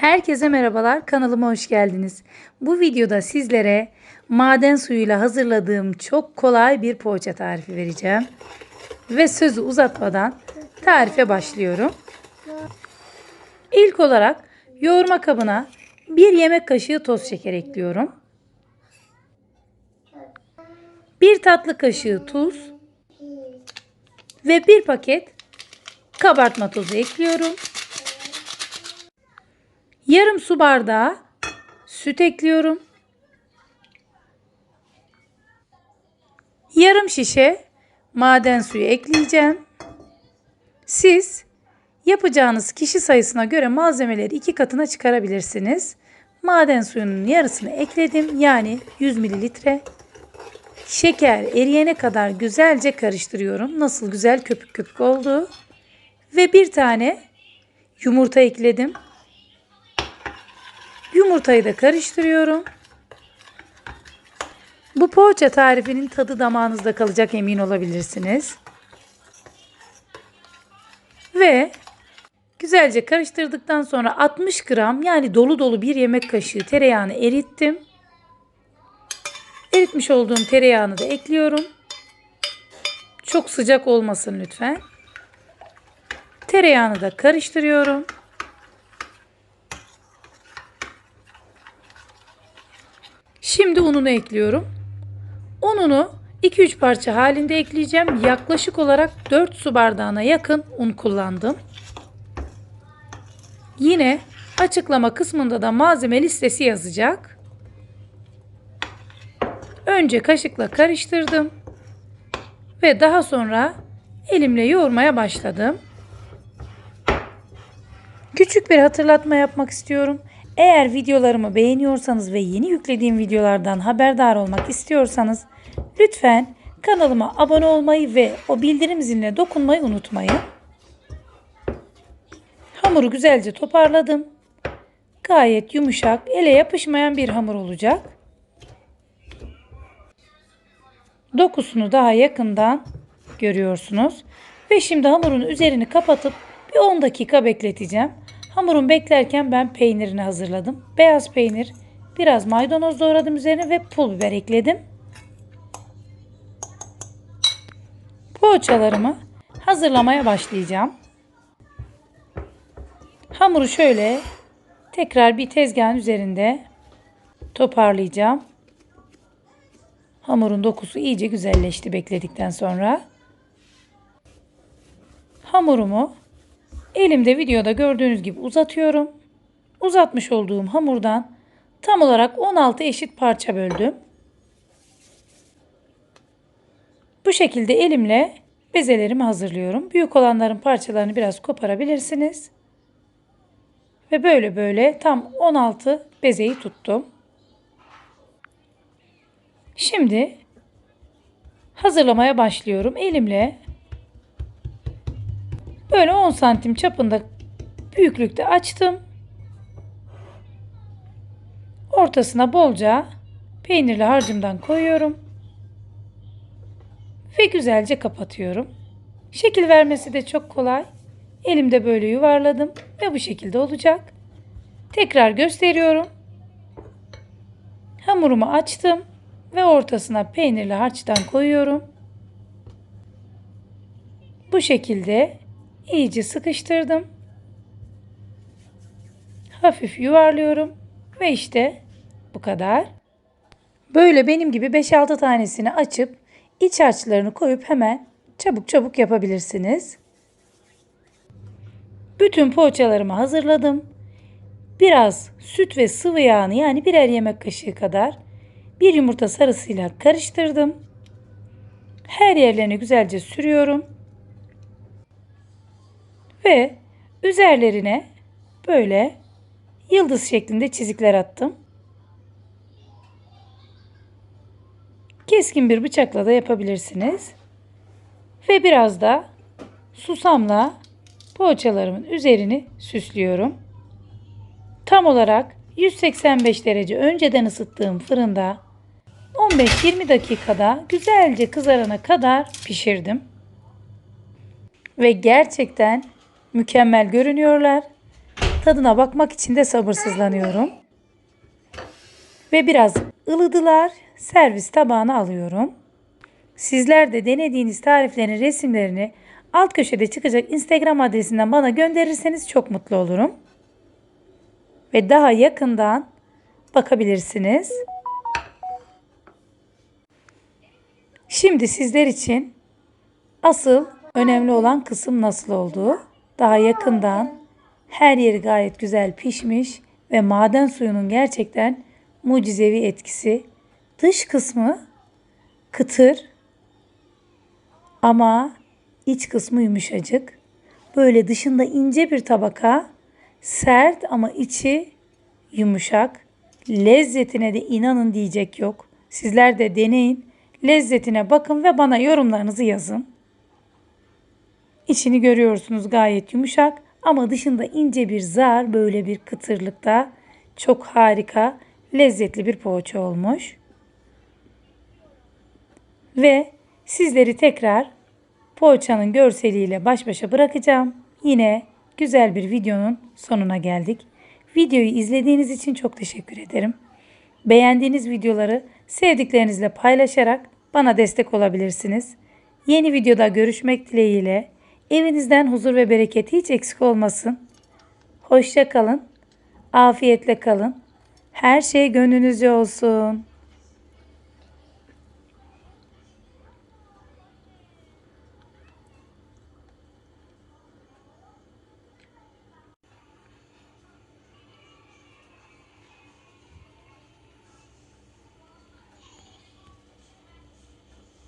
Herkese merhabalar, kanalıma hoş geldiniz. Bu videoda sizlere maden suyuyla hazırladığım çok kolay bir poğaça tarifi vereceğim. Ve sözü uzatmadan tarife başlıyorum. İlk olarak yoğurma kabına 1 yemek kaşığı toz şeker ekliyorum. 1 tatlı kaşığı tuz ve 1 paket kabartma tozu ekliyorum. Yarım su bardağı süt ekliyorum. Yarım şişe maden suyu ekleyeceğim. Siz yapacağınız kişi sayısına göre malzemeleri 2 katına çıkarabilirsiniz. Maden suyunun yarısını ekledim. Yani 100 mililitre. Şeker eriyene kadar güzelce karıştırıyorum. Nasıl güzel köpük köpük oldu. Ve 1 tane yumurta ekledim. Yumurtayı da karıştırıyorum. Bu poğaça tarifinin tadı damağınızda kalacak, emin olabilirsiniz. Ve güzelce karıştırdıktan sonra 60 gram yani dolu dolu 1 yemek kaşığı tereyağını erittim. Eritmiş olduğum tereyağını da ekliyorum. Çok sıcak olmasın lütfen. Tereyağını da karıştırıyorum. Şimdi ununu ekliyorum. Ununu 2-3 parça halinde ekleyeceğim. Yaklaşık olarak 4 su bardağına yakın un kullandım. Yine açıklama kısmında da malzeme listesi yazacak. Önce kaşıkla karıştırdım. Ve daha sonra elimle yoğurmaya başladım. Küçük bir hatırlatma yapmak istiyorum. Eğer videolarımı beğeniyorsanız ve yeni yüklediğim videolardan haberdar olmak istiyorsanız lütfen kanalıma abone olmayı ve o bildirim ziline dokunmayı unutmayın. Hamuru güzelce toparladım. Gayet yumuşak, ele yapışmayan bir hamur olacak. Dokusunu daha yakından görüyorsunuz. Ve şimdi hamurun üzerini kapatıp bir 10 dakika bekleteceğim. Hamurun beklerken ben peynirini hazırladım. Beyaz peynir, biraz maydanoz doğradım üzerine ve pul biber ekledim. Poğaçalarımı hazırlamaya başlayacağım. Hamuru şöyle tekrar bir tezgahın üzerinde toparlayacağım. Hamurun dokusu iyice güzelleşti bekledikten sonra. Hamurumu elimde videoda gördüğünüz gibi uzatıyorum. Uzatmış olduğum hamurdan tam olarak 16 eşit parça böldüm. Bu şekilde elimle bezelerimi hazırlıyorum. Büyük olanların parçalarını biraz koparabilirsiniz. Ve böyle böyle tam 16 bezeyi tuttum. Şimdi hazırlamaya başlıyorum. Elimle böyle 10 santim çapında büyüklükte açtım. Ortasına bolca peynirli harcımdan koyuyorum. Ve güzelce kapatıyorum. Şekil vermesi de çok kolay. Elimde böyle yuvarladım ve bu şekilde olacak. Tekrar gösteriyorum. Hamurumu açtım ve ortasına peynirli harçtan koyuyorum. Bu şekilde iyice sıkıştırdım. Hafif yuvarlıyorum ve işte bu kadar. Böyle benim gibi 5-6 tanesini açıp iç harçlarını koyup hemen çabuk çabuk yapabilirsiniz. Bütün poğaçalarımı hazırladım. Biraz süt ve sıvı yağını yani birer yemek kaşığı kadar bir yumurta sarısıyla karıştırdım. Her yerlerine güzelce sürüyorum. Ve üzerlerine böyle yıldız şeklinde çizikler attım. Keskin bir bıçakla da yapabilirsiniz. Ve biraz da susamla poğaçalarımın üzerini süslüyorum. Tam olarak 185 derece önceden ısıttığım fırında 15-20 dakikada güzelce kızarana kadar pişirdim. Ve gerçekten mükemmel görünüyorlar. Tadına bakmak için de sabırsızlanıyorum. Ve biraz ılıdılar. Servis tabağına alıyorum. Sizler de denediğiniz tariflerin resimlerini alt köşede çıkacak Instagram adresinden bana gönderirseniz çok mutlu olurum. Ve daha yakından bakabilirsiniz. Şimdi sizler için asıl önemli olan kısım nasıl olduğu. Daha yakından her yeri gayet güzel pişmiş ve maden suyunun gerçekten mucizevi etkisi. Dış kısmı kıtır ama iç kısmı yumuşacık. Böyle dışında ince bir tabaka, sert ama içi yumuşak. Lezzetine de inanın diyecek yok. Sizler de deneyin. Lezzetine bakın ve bana yorumlarınızı yazın. İçini görüyorsunuz gayet yumuşak ama dışında ince bir zar, böyle bir kıtırlıkta. Çok harika, lezzetli bir poğaça olmuş. Ve sizleri tekrar poğaçanın görseliyle baş başa bırakacağım. Yine güzel bir videonun sonuna geldik. Videoyu izlediğiniz için çok teşekkür ederim. Beğendiğiniz videoları sevdiklerinizle paylaşarak bana destek olabilirsiniz. Yeni videoda görüşmek dileğiyle. Evinizden huzur ve bereket hiç eksik olmasın. Hoşça kalın. Afiyetle kalın. Her şey gönlünüzce olsun.